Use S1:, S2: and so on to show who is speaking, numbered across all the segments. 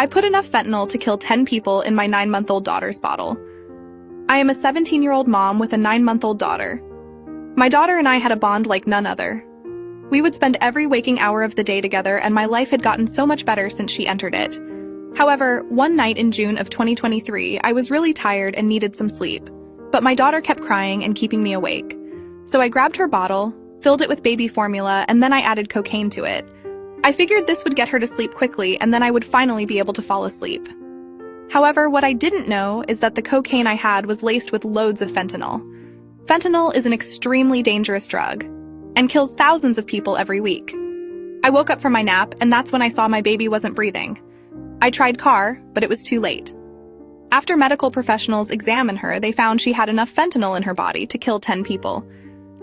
S1: I put enough fentanyl to kill 10 people in my 9-month-old daughter's bottle. I am a 17-year-old mom with a 9-month-old daughter. My daughter and I had a bond like none other. We would spend every waking hour of the day together, and my life had gotten so much better since she entered it. However, one night in June of 2023, I was really tired and needed some sleep. But my daughter kept crying and keeping me awake. So I grabbed her bottle, filled it with baby formula, and then I added cocaine to it. I figured this would get her to sleep quickly, and then I would finally be able to fall asleep. However, what I didn't know is that the cocaine I had was laced with loads of fentanyl. Fentanyl is an extremely dangerous drug and kills thousands of people every week. I woke up from my nap, and that's when I saw my baby wasn't breathing. I tried CAR, but it was too late. After medical professionals examined her, they found she had enough fentanyl in her body to kill 10 people.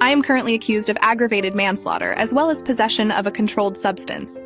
S1: I am currently accused of aggravated manslaughter as well as possession of a controlled substance.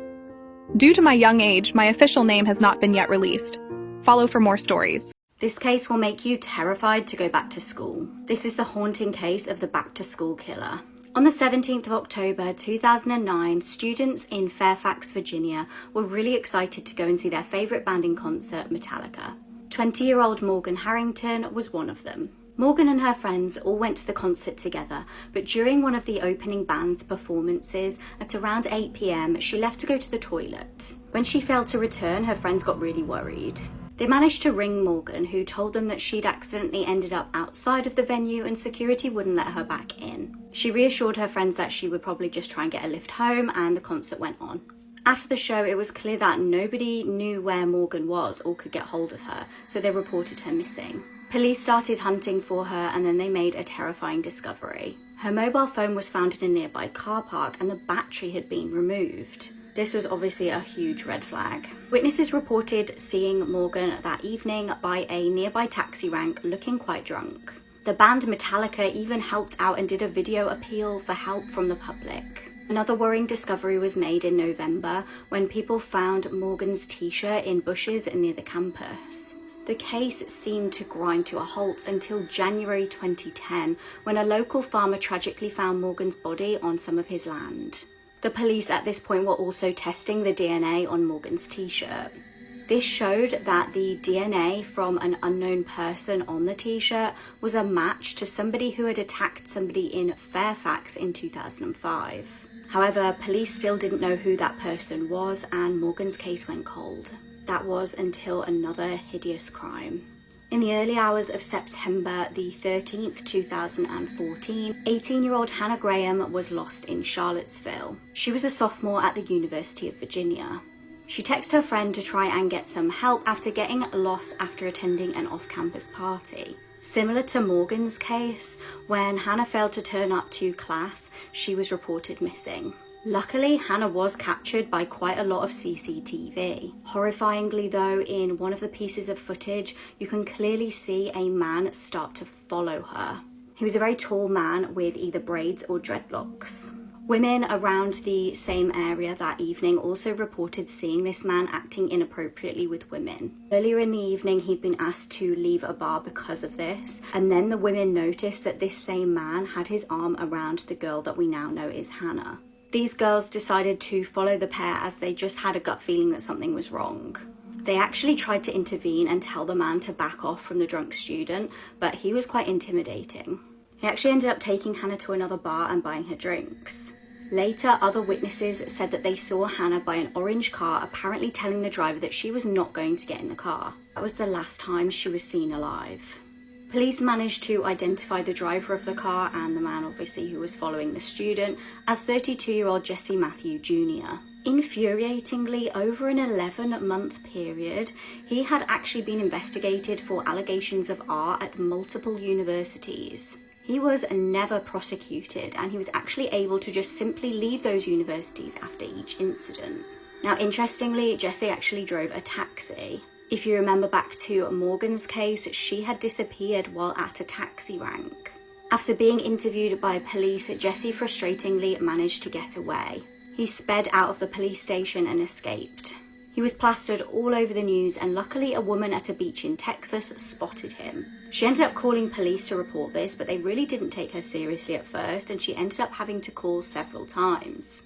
S1: Due to my young age, my official name has not been yet released. Follow for more stories.
S2: This case will make you terrified to go back to school. This is the haunting case of the back-to-school killer. On the 17th of October 2009, students in Fairfax, Virginia were really excited to go and see their favourite band in concert, Metallica. 20-year-old Morgan Harrington was one of them. Morgan and her friends all went to the concert together, but during one of the opening band's performances at around 8 p.m, she left to go to the toilet. When she failed to return, her friends got really worried. They managed to ring Morgan, who told them that she'd accidentally ended up outside of the venue and security wouldn't let her back in. She reassured her friends that she would probably just try and get a lift home, and the concert went on. After the show, it was clear that nobody knew where Morgan was or could get hold of her, so they reported her missing. Police started hunting for her, and then they made a terrifying discovery. Her mobile phone was found in a nearby car park and the battery had been removed. This was obviously a huge red flag. Witnesses reported seeing Morgan that evening by a nearby taxi rank looking quite drunk. The band Metallica even helped out and did a video appeal for help from the public. Another worrying discovery was made in November when people found Morgan's t-shirt in bushes near the campus. The case seemed to grind to a halt until January 2010 when a local farmer tragically found Morgan's body on some of his land. The police at this point were also testing the DNA on Morgan's t-shirt. This showed that the DNA from an unknown person on the t-shirt was a match to somebody who had attacked somebody in Fairfax in 2005. However, police still didn't know who that person was, and Morgan's case went cold. That was until another hideous crime. In the early hours of September the 13th, 2014, 18-year-old Hannah Graham was lost in Charlottesville. She was a sophomore at the University of Virginia. She texted her friend to try and get some help after getting lost after attending an off-campus party. Similar to Morgan's case, when Hannah failed to turn up to class, she was reported missing. Luckily, Hannah was captured by quite a lot of CCTV. Horrifyingly though, in one of the pieces of footage, you can clearly see a man start to follow her. He was a very tall man with either braids or dreadlocks. Women around the same area that evening also reported seeing this man acting inappropriately with women. Earlier in the evening, he'd been asked to leave a bar because of this, and then the women noticed that this same man had his arm around the girl that we now know is Hannah. These girls decided to follow the pair as they just had a gut feeling that something was wrong. They actually tried to intervene and tell the man to back off from the drunk student, but he was quite intimidating. He actually ended up taking Hannah to another bar and buying her drinks. Later, other witnesses said that they saw Hannah buy an orange car, apparently telling the driver that she was not going to get in the car. That was the last time she was seen alive. Police managed to identify the driver of the car and the man obviously who was following the student as 32-year-old Jesse Matthew Jr. Infuriatingly, over an 11-month period, he had actually been investigated for allegations of art at multiple universities. He was never prosecuted, and he was actually able to just simply leave those universities after each incident. Now, interestingly, Jesse actually drove a taxi. If you remember back to Morgan's case, she had disappeared while at a taxi rank. After being interviewed by police, Jesse frustratingly managed to get away. He sped out of the police station and escaped. He was plastered all over the news, and luckily a woman at a beach in Texas spotted him. She ended up calling police to report this, but they really didn't take her seriously at first, and she ended up having to call several times.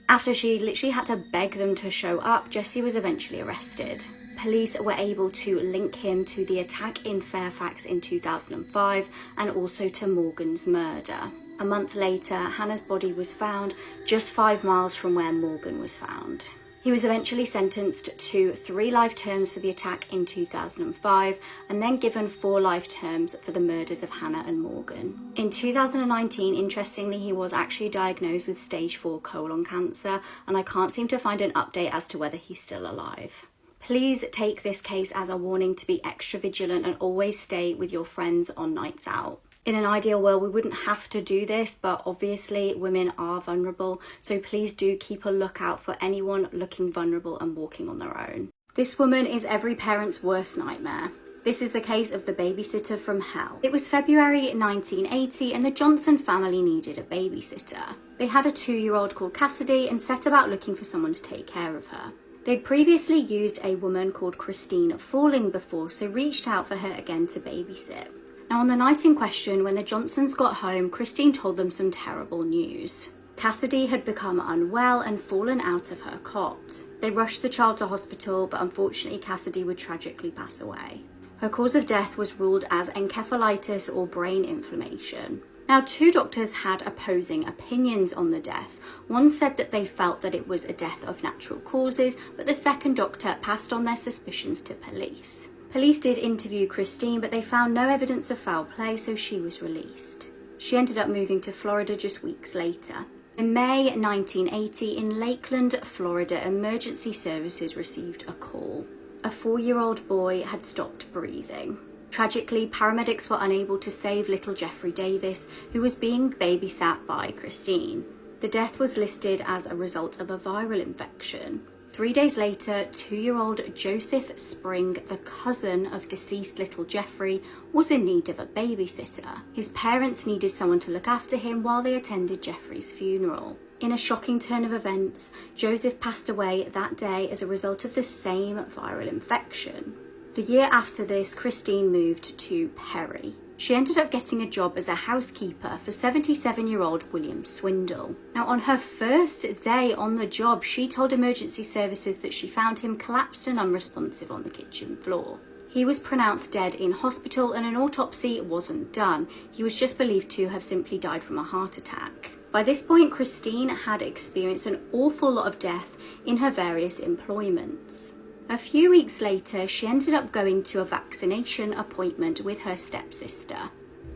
S2: After she literally had to beg them to show up, Jesse was eventually arrested. Police were able to link him to the attack in Fairfax in 2005 and also to Morgan's murder. A month later, Hannah's body was found just 5 miles from where Morgan was found. He was eventually sentenced to 3 life terms for the attack in 2005 and then given 4 life terms for the murders of Hannah and Morgan. In 2019, interestingly, he was actually diagnosed with stage 4 colon cancer, and I can't seem to find an update as to whether he's still alive. Please take this case as a warning to be extra vigilant and always stay with your friends on nights out. In an ideal world, we wouldn't have to do this, but obviously women are vulnerable, so please do keep a lookout for anyone looking vulnerable and walking on their own. This woman is every parent's worst nightmare. This is the case of the babysitter from hell. It was February 1980 and the Johnson family needed a babysitter. They had a 2-year-old called Cassidy and set about looking for someone to take care of her. They'd previously used a woman called Christine Falling before, so reached out for her again to babysit. Now, on the night in question, when the Johnsons got home, Christine told them some terrible news. Cassidy had become unwell and fallen out of her cot. They rushed the child to hospital, but unfortunately Cassidy would tragically pass away. Her cause of death was ruled as encephalitis or brain inflammation. Now, 2 doctors had opposing opinions on the death. One said that they felt that it was a death of natural causes, but the second doctor passed on their suspicions to police. Police did interview Christine, but they found no evidence of foul play, so she was released. She ended up moving to Florida just weeks later. In May 1980, in Lakeland, Florida, emergency services received a call. A 4-year-old boy had stopped breathing. Tragically, paramedics were unable to save little Jeffrey Davis, who was being babysat by Christine. The death was listed as a result of a viral infection. 3 days later, 2-year-old Joseph Spring, the cousin of deceased little Jeffrey, was in need of a babysitter. His parents needed someone to look after him while they attended Jeffrey's funeral. In a shocking turn of events, Joseph passed away that day as a result of the same viral infection. The year after this, Christine moved to Perry. She ended up getting a job as a housekeeper for 77-year-old William Swindle. Now, on her first day on the job, she told emergency services that she found him collapsed and unresponsive on the kitchen floor. He was pronounced dead in hospital and an autopsy wasn't done. He was just believed to have simply died from a heart attack. By this point, Christine had experienced an awful lot of death in her various employments. A few weeks later, she ended up going to a vaccination appointment with her stepsister.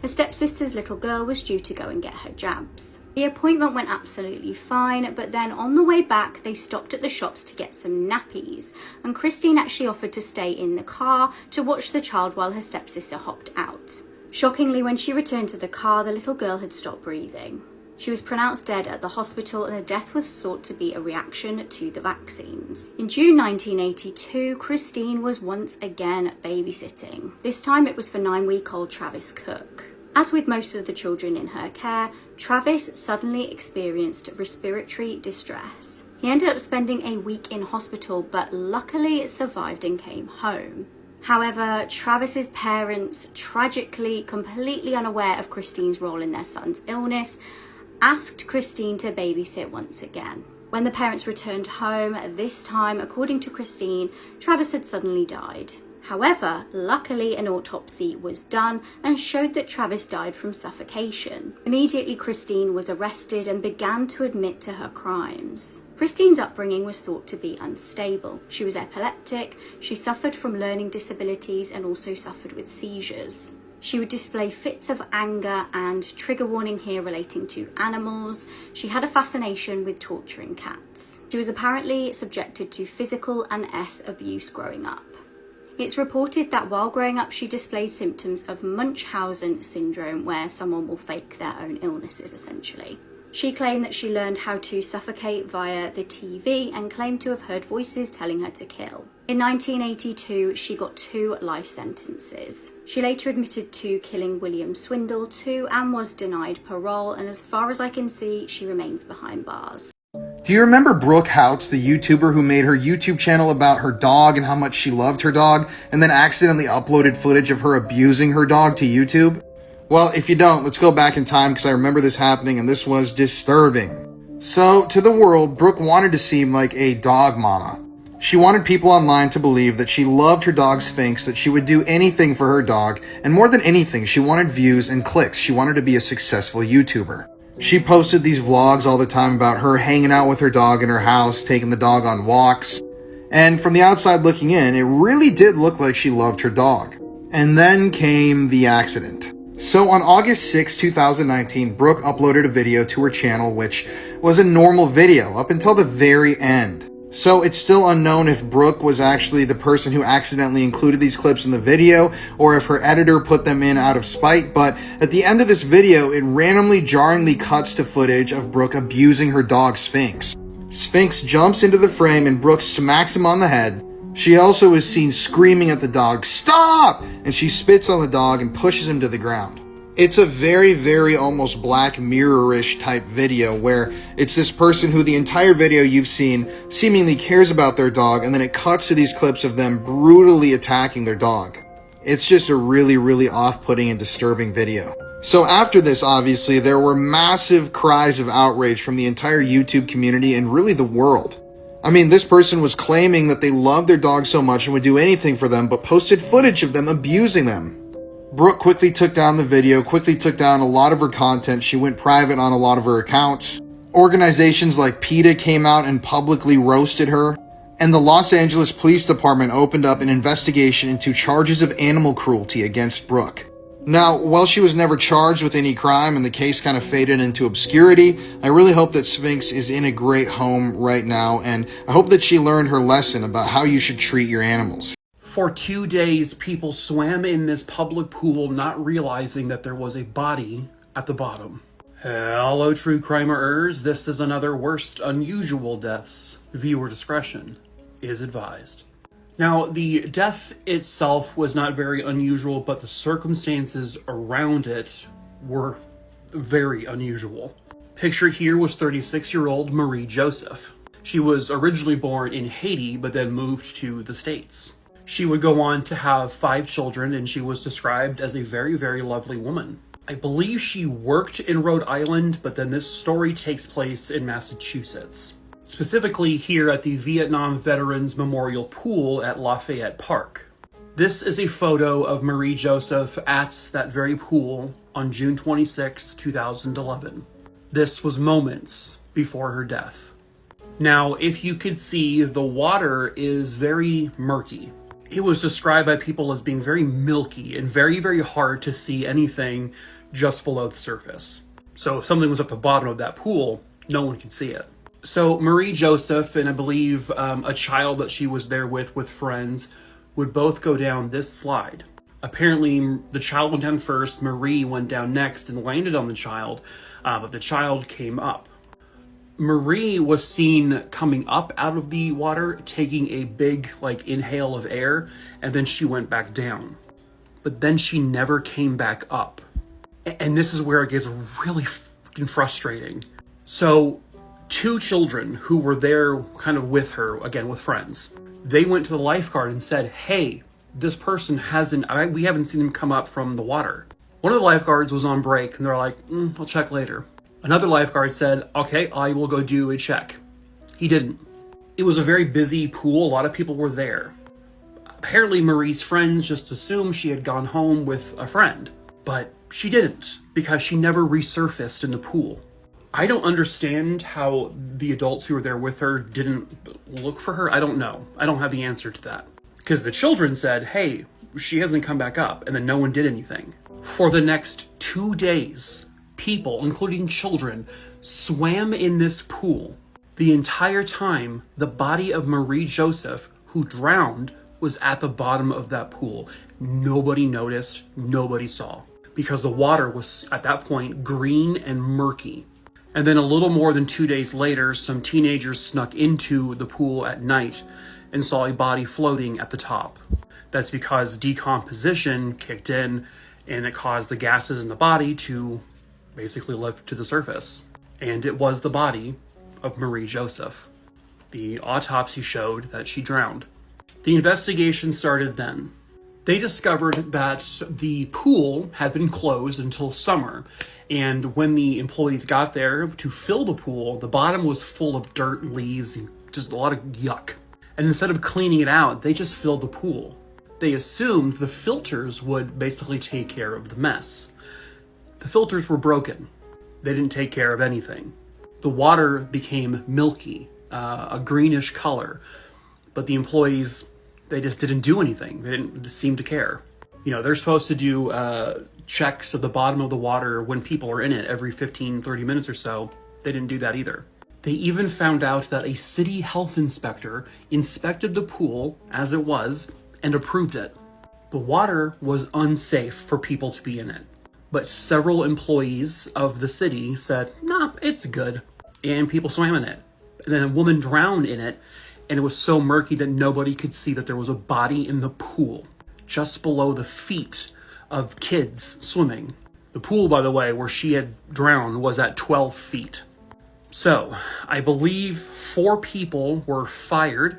S2: Her stepsister's little girl was due to go and get her jabs. The appointment went absolutely fine, but then on the way back, they stopped at the shops to get some nappies, and Christine actually offered to stay in the car to watch the child while her stepsister hopped out. Shockingly, when she returned to the car, the little girl had stopped breathing. She was pronounced dead at the hospital and the death was thought to be a reaction to the vaccines. In June 1982, Christine was once again babysitting. This time it was for 9-week-old Travis Cook. As with most of the children in her care, Travis suddenly experienced respiratory distress. He ended up spending a week in hospital, but luckily survived and came home. However, Travis's parents, tragically completely unaware of Christine's role in their son's illness, asked Christine to babysit once again. When the parents returned home, this time, according to Christine, Travis had suddenly died. However, luckily an autopsy was done and showed that Travis died from suffocation. Immediately, Christine was arrested and began to admit to her crimes. Christine's upbringing was thought to be unstable. She was epileptic, she suffered from learning disabilities and also suffered with seizures. She would display fits of anger and, trigger warning here, relating to animals. She had a fascination with torturing cats. She was apparently subjected to physical and abuse growing up. It's reported that while growing up she displayed symptoms of Munchausen syndrome, where someone will fake their own illnesses essentially. She claimed that she learned how to suffocate via the TV and claimed to have heard voices telling her to kill. In 1982, she got 2 life sentences. She later admitted to killing William Swindle too and was denied parole, and as far as I can see, she remains behind bars.
S3: Do you remember Brooke Houts, the YouTuber who made her YouTube channel about her dog and how much she loved her dog, and then accidentally uploaded footage of her abusing her dog to YouTube? Well, if you don't, let's go back in time because I remember this happening and this was disturbing. So, to the world, Brooke wanted to seem like a dog mama. She wanted people online to believe that she loved her dog Sphinx, that she would do anything for her dog, and more than anything, she wanted views and clicks. She wanted to be a successful YouTuber. She posted these vlogs all the time about her hanging out with her dog in her house, taking the dog on walks. And from the outside looking in, it really did look like she loved her dog. And then came the accident. So on August 6, 2019, Brooke uploaded a video to her channel, which was a normal video up until the very end. So it's still unknown if Brooke was actually the person who accidentally included these clips in the video, or if her editor put them in out of spite, but at the end of this video, it randomly, jarringly cuts to footage of Brooke abusing her dog Sphinx. Sphinx jumps into the frame and Brooke smacks him on the head. She also is seen screaming at the dog, "Stop!" and she spits on the dog and pushes him to the ground. It's a very, very almost Black Mirror-ish type video where it's this person who the entire video you've seen seemingly cares about their dog, and then it cuts to these clips of them brutally attacking their dog. It's just a really, really off-putting and disturbing video. So after this, obviously, there were massive cries of outrage from the entire YouTube community and really the world. I mean, this person was claiming that they loved their dog so much and would do anything for them, but posted footage of them abusing them. Brooke quickly took down the video, quickly took down a lot of her content. She went private on a lot of her accounts. Organizations like PETA came out and publicly roasted her. And the Los Angeles Police Department opened up an investigation into charges of animal cruelty against Brooke. Now, while she was never charged with any crime and the case kind of faded into obscurity, I really hope that Sphinx is in a great home right now, and I hope that she learned her lesson about how you should treat your animals.
S4: For 2 days, people swam in this public pool not realizing that there was a body at the bottom. Hello, true crimers. This is another worst unusual deaths. Viewer discretion is advised. Now, the death itself was not very unusual, but the circumstances around it were very unusual. Pictured here was 36-year-old Marie Joseph. She was originally born in Haiti, but then moved to the States. She would go on to have 5 children, and she was described as a very, very lovely woman. I believe she worked in Rhode Island, but then this story takes place in Massachusetts. Specifically here at the Vietnam Veterans Memorial Pool at Lafayette Park. This is a photo of Marie Joseph at that very pool on June 26, 2011. This was moments before her death. Now, if you could see, the water is very murky. It was described by people as being very milky and very, very hard to see anything just below the surface. So if something was at the bottom of that pool, no one could see it. So Marie Joseph and I believe a child that she was there with friends would both go down this slide. Apparently the child went down first, Marie went down next and landed on the child, but the child came up. Marie was seen coming up out of the water, taking a big inhale of air, and then she went back down. But then she never came back up. And this is where it gets really fucking frustrating. So 2 children who were there kind of with her, again with friends, they went to the lifeguard and said, "Hey, this person we haven't seen them come up from the water." One of the lifeguards was on break and they're like, "I'll check later." Another lifeguard said, "Okay, I will go do a check." He didn't. It was a very busy pool. A lot of people were there. Apparently Marie's friends just assumed she had gone home with a friend, but she didn't because she never resurfaced in the pool. I don't understand how the adults who were there with her didn't look for her. I don't know. I don't have the answer to that. Because the children said, "Hey, she hasn't come back up," and then no one did anything. For the next 2 days, people, including children, swam in this pool. The entire time, the body of Marie Joseph, who drowned, was at the bottom of that pool. Nobody noticed, nobody saw, because the water was, at that point, green and murky. And then a little more than 2 days later, some teenagers snuck into the pool at night and saw a body floating at the top. That's because decomposition kicked in and it caused the gases in the body to basically lift to the surface. And it was the body of Marie Joseph. The autopsy showed that she drowned. The investigation started then. They discovered that the pool had been closed until summer, and when the employees got there to fill the pool, the bottom was full of dirt, leaves, and just a lot of yuck. And instead of cleaning it out, they just filled the pool. They assumed the filters would basically take care of the mess. The filters were broken. They didn't take care of anything. The water became milky, a greenish color, but the employees, they just didn't do anything. They didn't seem to care. You know, they're supposed to do checks of the bottom of the water when people are in it every 15, 30 minutes or so. They didn't do that either. They even found out that a city health inspector inspected the pool as it was and approved it. The water was unsafe for people to be in it, but several employees of the city said, nah, it's good. And people swam in it. And then a woman drowned in it, and it was so murky that nobody could see that there was a body in the pool, just below the feet of kids swimming. The pool, by the way, where she had drowned was at 12 feet. So, I believe 4 people were fired.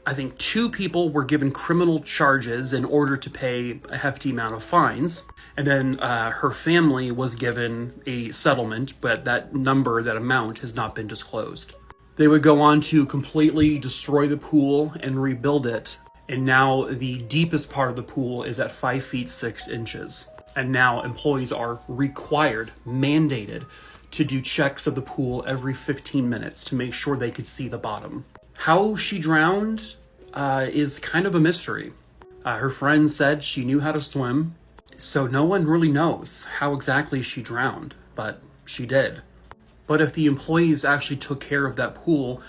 S4: I think 2 people were given criminal charges in order to pay a hefty amount of fines. And then her family was given a settlement, but that amount has not been disclosed. They would go on to completely destroy the pool and rebuild it. And now the deepest part of the pool is at 5 feet 6 inches. And now employees are required, mandated, to do checks of the pool every 15 minutes to make sure they could see the bottom. How she drowned is kind of a mystery. Her friend said she knew how to swim, so no one really knows how exactly she drowned, but she did. But if the employees actually took care of that pool,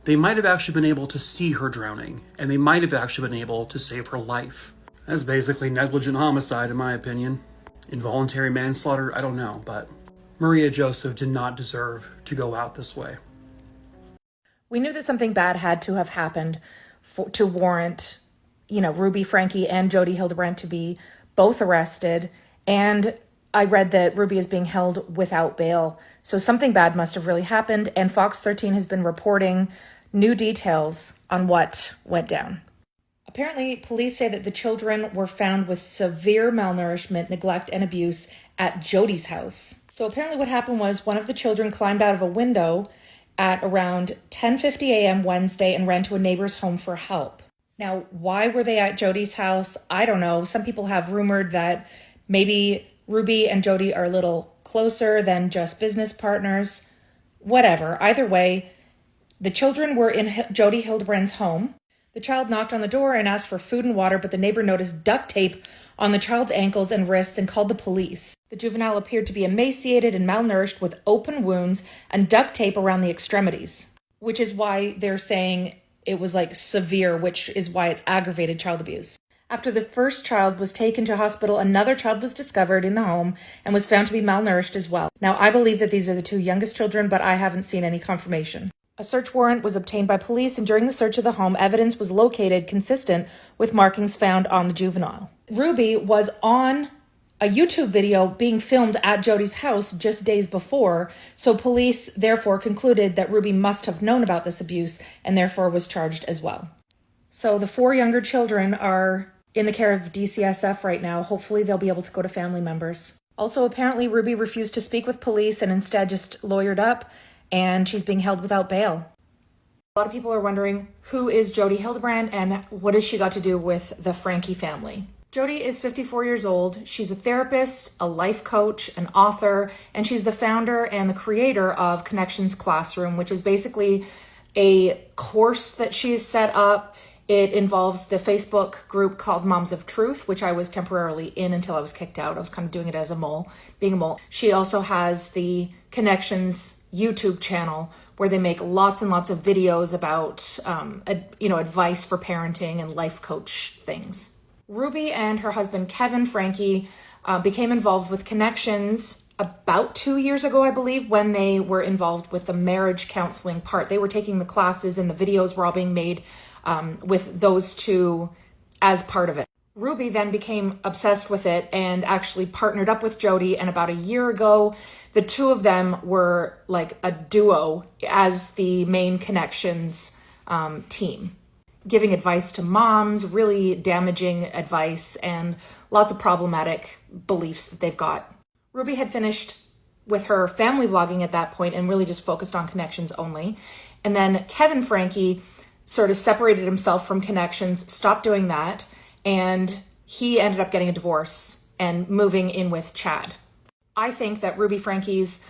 S4: they might have actually been able to see her drowning, and they might have actually been able to save her life. That's basically negligent homicide, in my opinion. Involuntary manslaughter, I don't know, but Maria Joseph did not deserve to go out this way.
S5: We knew that something bad had to have happened to warrant, Ruby Franke and Jodi Hildebrandt to be both arrested. And I read that Ruby is being held without bail. So something bad must have really happened. And Fox 13 has been reporting new details on what went down. Apparently, police say that the children were found with severe malnourishment, neglect, and abuse at Jodi's house. So apparently what happened was one of the children climbed out of a window at around 10:50 a.m. Wednesday and ran to a neighbor's home for help. Now, why were they at Jodi's house? I don't know. Some people have rumored that maybe Ruby and Jodi are a little closer than just business partners. Whatever. Either way, the children were in Jodi Hildebrandt's home. The child knocked on the door and asked for food and water, but the neighbor noticed duct tape on the child's ankles and wrists and called the police. The juvenile appeared to be emaciated and malnourished with open wounds and duct tape around the extremities, which is why they're saying it was severe, which is why it's aggravated child abuse. After the first child was taken to hospital, another child was discovered in the home and was found to be malnourished as well. Now, I believe that these are the 2 youngest children, but I haven't seen any confirmation. A search warrant was obtained by police, and during the search of the home, evidence was located consistent with markings found on the juvenile. Ruby was on a YouTube video being filmed at Jodi's house just days before, so police therefore concluded that Ruby must have known about this abuse and therefore was charged as well. So the 4 younger children are in the care of DCSF right now. Hopefully they'll be able to go to family members. Also, apparently Ruby refused to speak with police and instead just lawyered up, and she's being held without bail. A lot of people are wondering, who is Jodi Hildebrandt and what has she got to do with the Franke family? Jodi is 54 years old. She's a therapist, a life coach, an author, and she's the founder and the creator of Connections Classroom, which is basically a course that she's set up. It involves the Facebook group called Moms of Truth, which I was temporarily in until I was kicked out. I was kind of doing it as being a mole. She also has the Connections YouTube channel where they make lots and lots of videos about, advice for parenting and life coach things. Ruby and her husband, Kevin Franke, became involved with Connections about 2 years ago, I believe, when they were involved with the marriage counseling part. They were taking the classes and the videos were all being made with those 2 as part of it. Ruby then became obsessed with it and actually partnered up with Jodi. And about a year ago, the 2 of them were like a duo as the main Connections team, giving advice to moms, really damaging advice and lots of problematic beliefs that they've got. Ruby had finished with her family vlogging at that point and really just focused on Connections only. And then Kevin Franke sort of separated himself from Connections, stopped doing that, and he ended up getting a divorce and moving in with Chad. I think that Ruby Franke's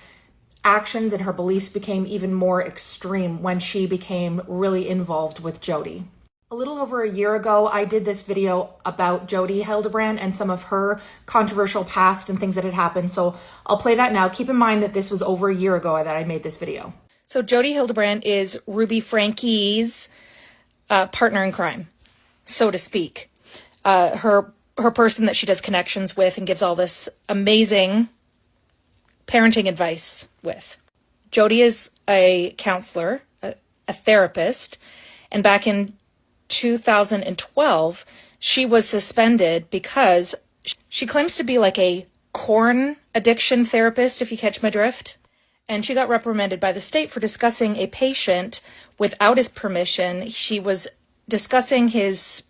S5: actions and her beliefs became even more extreme when she became really involved with Jodi. A little over a year ago, I did this video about Jodi Hildebrandt and some of her controversial past and things that had happened. So I'll play that now. Keep in mind that this was over a year ago that I made this video. So Jodi Hildebrandt is Ruby Franke's partner in crime, so to speak. Her person that she does Connections with and gives all this amazing parenting advice with. Jodi is a counselor, a therapist, and back in 2012, she was suspended because she claims to be like a corn addiction therapist, if you catch my drift. And she got reprimanded by the state for discussing a patient without his permission. She was discussing his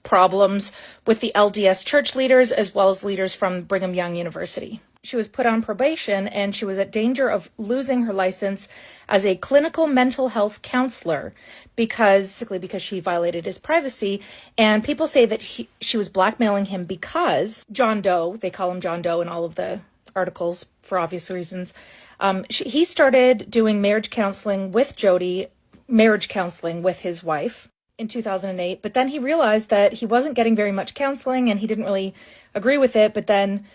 S5: problems with the LDS church leaders as well as leaders from Brigham Young University. She was put on probation and she was at danger of losing her license as a clinical mental health counselor because she violated his privacy. And people say that she was blackmailing him because John Doe, they call him John Doe in all of the articles for obvious reasons, he started doing marriage counseling with Jodi, marriage counseling with his wife in 2008. But then he realized that he wasn't getting very much counseling and he didn't really agree with it. But then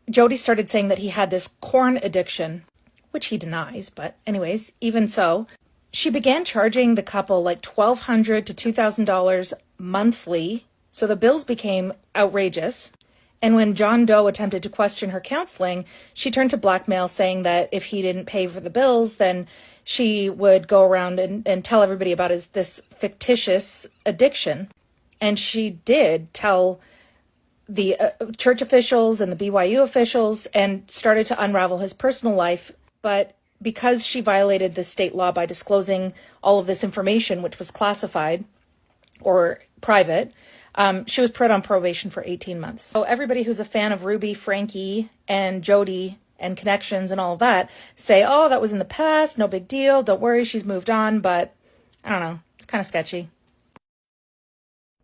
S5: Jodi started saying that he had this corn addiction, which he denies, but anyways, even so, she began charging the couple like $1,200 to $2,000 monthly, so the bills became outrageous. And when John Doe attempted to question her counseling, she turned to blackmail, saying that if he didn't pay for the bills, then she would go around and tell everybody about this fictitious addiction. And she did tell the church officials and the BYU officials and started to unravel his personal life. But because she violated the state law by disclosing all of this information, which was classified or private, she was put on probation for 18 months. So everybody who's a fan of Ruby Franke and Jodi and Connections and all of that say, oh, that was in the past, no big deal, don't worry, she's moved on. But I don't know, it's kind of sketchy.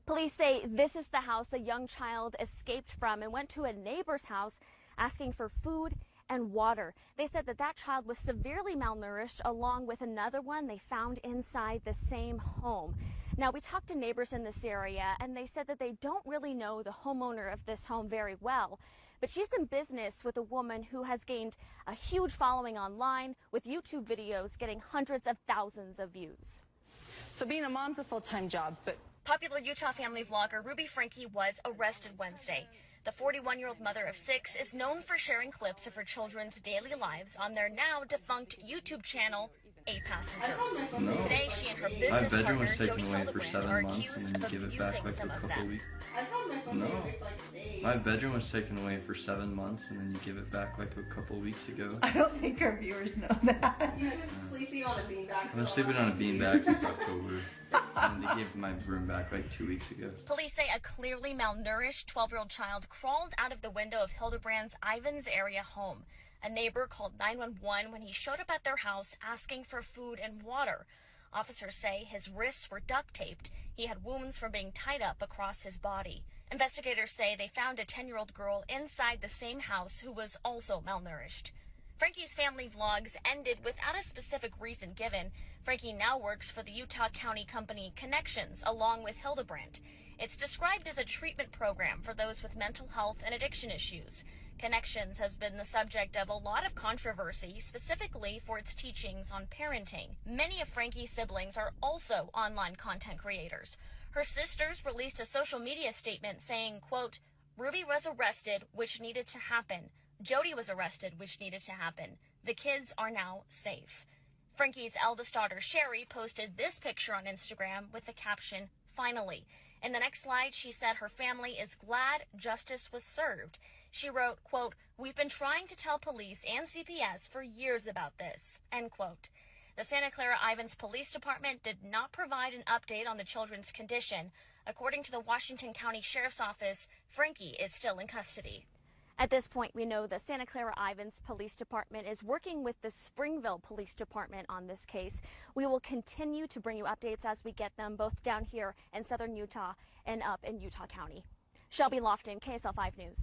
S6: Police say this is the house a young child escaped from and went to a neighbor's house asking for food and water. They said that child was severely malnourished along with another one they found inside the same home. Now, we talked to neighbors in this area and they said that they don't really know the homeowner of this home very well, but she's in business with a woman who has gained a huge following online with YouTube videos getting hundreds of thousands of views.
S7: So being a mom's a full-time job, but
S6: Popular Utah family vlogger Ruby Franke was arrested Wednesday. The 41-year-old mother of 6 is known for sharing clips of her children's daily lives on their now defunct YouTube channel, 8 Passengers. Today, she and her business partner, Jodi Hildebrandt, are accused of abusing some of them.
S8: No. My bedroom was taken away for 7 months and then you give it back like a couple weeks ago.
S7: I don't think our viewers know that.
S9: You've been sleeping on a beanbag.
S8: I've been sleeping on a beanbag since October. And they gave my room back like 2 weeks ago.
S6: Police say a clearly malnourished 12-year-old child crawled out of the window of Hildebrandt's Ivins area home. A neighbor called 911 when he showed up at their house asking for food and water. Officers say his wrists were duct taped. He had wounds from being tied up across his body. Investigators say they found a 10-year-old girl inside the same house who was also malnourished. Franke's family vlogs ended without a specific reason given. Franke now works for the Utah County company Connections along with Hildebrandt. It's described as a treatment program for those with mental health and addiction issues. Connections has been the subject of a lot of controversy, specifically for its teachings on parenting. Many of Franke's siblings are also online content creators. Her sisters released a social media statement saying, quote, Ruby was arrested, which needed to happen. Jodi was arrested, which needed to happen. The kids are now safe. Franke's eldest daughter, Sherry, posted this picture on Instagram with the caption, finally. In the next slide, she said her family is glad justice was served. She wrote, quote, we've been trying to tell police and CPS for years about this, end quote. The Santa Clara Ivins Police Department did not provide an update on the children's condition. According to the Washington County Sheriff's Office, Franke is still in custody. At this point, we know the Santa Clara Ivins Police Department is working with the Springville Police Department on this case. We will continue to bring you updates as we get them, both down here in southern Utah and up in Utah County. Shelby Lofton, KSL 5 News.